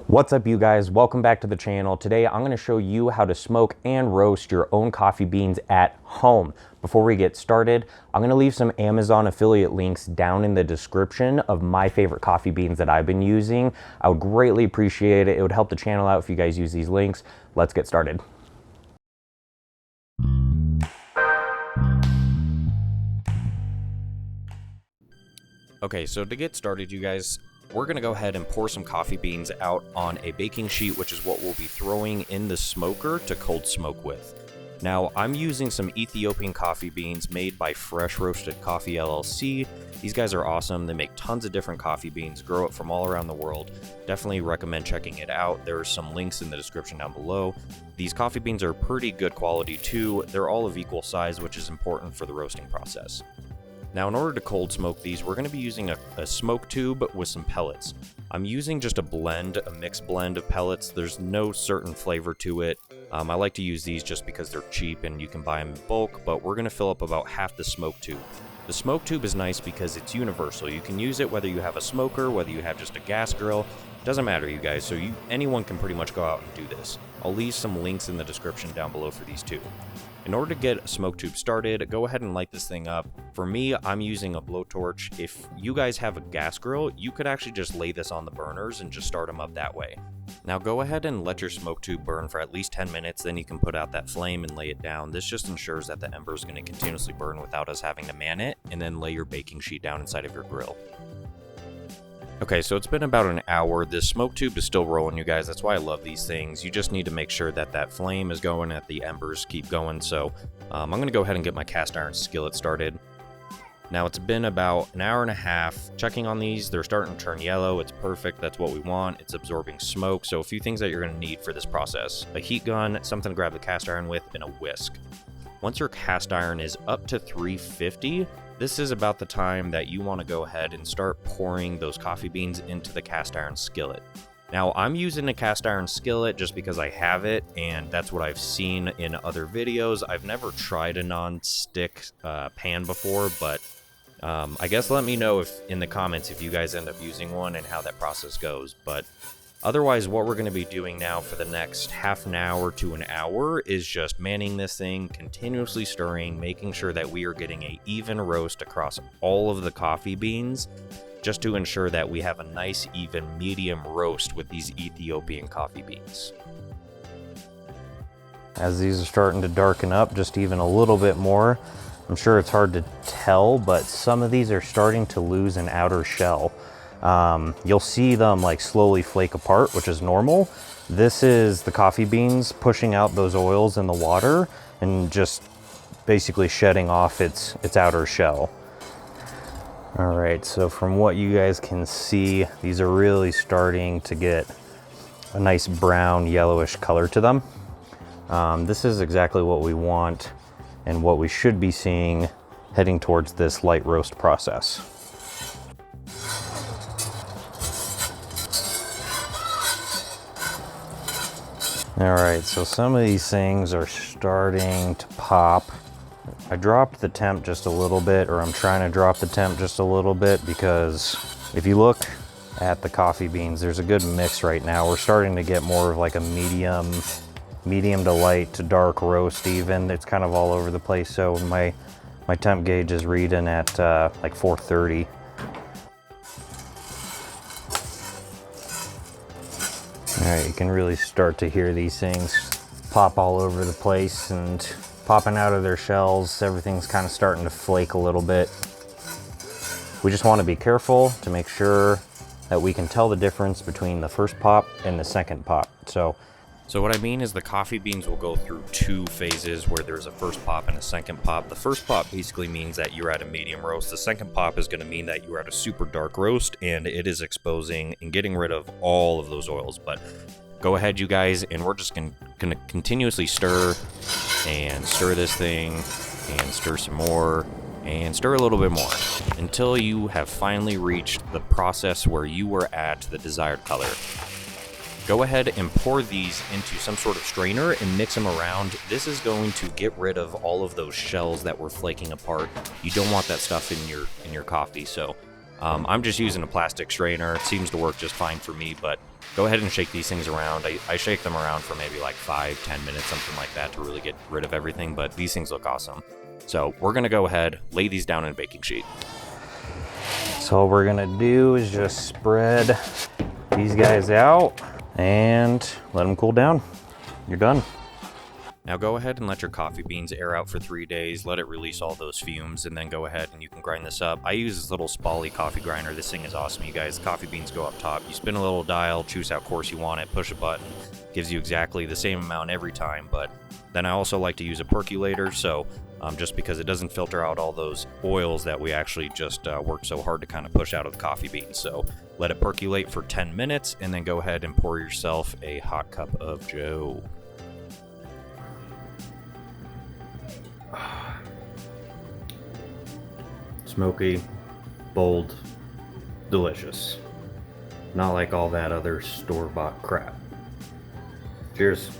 What's up, you guys? Welcome back to the channel. Today I'm going to show you how to smoke and roast your own coffee beans at home. Before we get started, I'm going to leave some Amazon affiliate links down in the description of my favorite coffee beans that I've been using. I would greatly appreciate it. It would help the channel out if you guys use these links. Let's get started. Okay, so to get started, you guys, we're going to go ahead and pour some coffee beans out on a baking sheet, which is what we'll be throwing in the smoker to cold smoke with. Now, I'm using some Ethiopian coffee beans made by Fresh Roasted Coffee LLC. These guys are awesome. They make tons of different coffee beans, grow it from all around the world. Definitely recommend checking it out. There are some links in the description down below. These coffee beans are pretty good quality too. They're all of equal size, which is important for the roasting process. Now, in order to cold smoke these, we're going to be using a smoke tube with some pellets. I'm using just a mixed blend of pellets. There's no certain flavor to it. I like to use these just because they're cheap and you can buy them in bulk, but we're going to fill up about half the smoke tube. The smoke tube is nice because it's universal. You can use it whether you have a smoker, whether you have just a gas grill. Doesn't matter, you guys, so anyone can pretty much go out and do this. I'll leave some links in the description down below for these too. In order to get a smoke tube started, go ahead and light this thing up. For me, I'm using a blowtorch. If you guys have a gas grill, you could actually just lay this on the burners and just start them up that way. Now go ahead and let your smoke tube burn for at least 10 minutes, then you can put out that flame and lay it down. This just ensures that the ember is going to continuously burn without us having to man it, and then lay your baking sheet down inside of your grill. Okay, so it's been about an hour. This smoke tube is still rolling, you guys. That's why I love these things. You just need to make sure that that flame is going, that the embers keep going. So I'm going to go ahead and get my cast iron skillet started. Now, it's been about an hour and a half. Checking on these, they're starting to turn yellow. It's perfect. That's what we want. It's absorbing smoke. So a few things that you're going to need for this process: a heat gun, something to grab the cast iron with, and a whisk. Once your cast iron is up to 350, this is about the time that you want to go ahead and start pouring those coffee beans into the cast iron skillet. Now, I'm using a cast iron skillet just because I have it, and that's what I've seen in other videos. I've never tried a non-stick pan before, but I guess let me know in the comments if you guys end up using one and how that process goes. But otherwise, what we're going to be doing now for the next half an hour to an hour is just manning this thing, continuously stirring, making sure that we are getting an even roast across all of the coffee beans, just to ensure that we have a nice, even, medium roast with these Ethiopian coffee beans. As these are starting to darken up just even a little bit more, I'm sure it's hard to tell, but some of these are starting to lose an outer shell. You'll see them like slowly flake apart, which is normal. This is the coffee beans pushing out those oils in the water and just basically shedding off its outer shell. All right, so from what you guys can see, these are really starting to get a nice brown yellowish color to them. This is exactly what we want and what we should be seeing heading towards this light roast process. All right, so some of these things are starting to pop. I dropped the temp just a little bit, or I'm trying to drop the temp just a little bit, because if you look at the coffee beans, there's a good mix right now. We're starting to get more of like a medium to light to dark roast even. It's kind of all over the place. So my temp gauge is reading at like 430. All right, you can really start to hear these things pop all over the place and popping out of their shells. Everything's kind of starting to flake a little bit. We just want to be careful to make sure that we can tell the difference between the first pop and the second pop. So what I mean is the coffee beans will go through two phases where there's a first pop and a second pop. The first pop basically means that you're at a medium roast. The second pop is going to mean that you're at a super dark roast, and it is exposing and getting rid of all of those oils. But go ahead, you guys, and we're just going to continuously stir and stir this thing and stir some more and stir a little bit more until you have finally reached the process where you were at the desired color. Go ahead and pour these into some sort of strainer and mix them around. This is going to get rid of all of those shells that were flaking apart. You don't want that stuff in your coffee, so I'm just using a plastic strainer. It seems to work just fine for me, but go ahead and shake these things around. I shake them around for maybe like 5-10 minutes, something like that, to really get rid of everything, but these things look awesome. So we're going to go ahead, lay these down in a baking sheet. So all we're going to do is just spread these guys out and let them cool down. You're done. Now go ahead and let your coffee beans air out for 3 days, let it release all those fumes, and then go ahead and you can grind this up. I use this little Spally coffee grinder. This thing is awesome, you guys. Coffee beans go up top. You spin a little dial, choose how coarse you want it, push a button. Gives you exactly the same amount every time, but then I also like to use a percolator, so just because it doesn't filter out all those oils that we actually just worked so hard to kind of push out of the coffee beans. So let it percolate for 10 minutes, and then go ahead and pour yourself a hot cup of joe. Smoky, bold, delicious. Not like all that other store-bought crap. Cheers.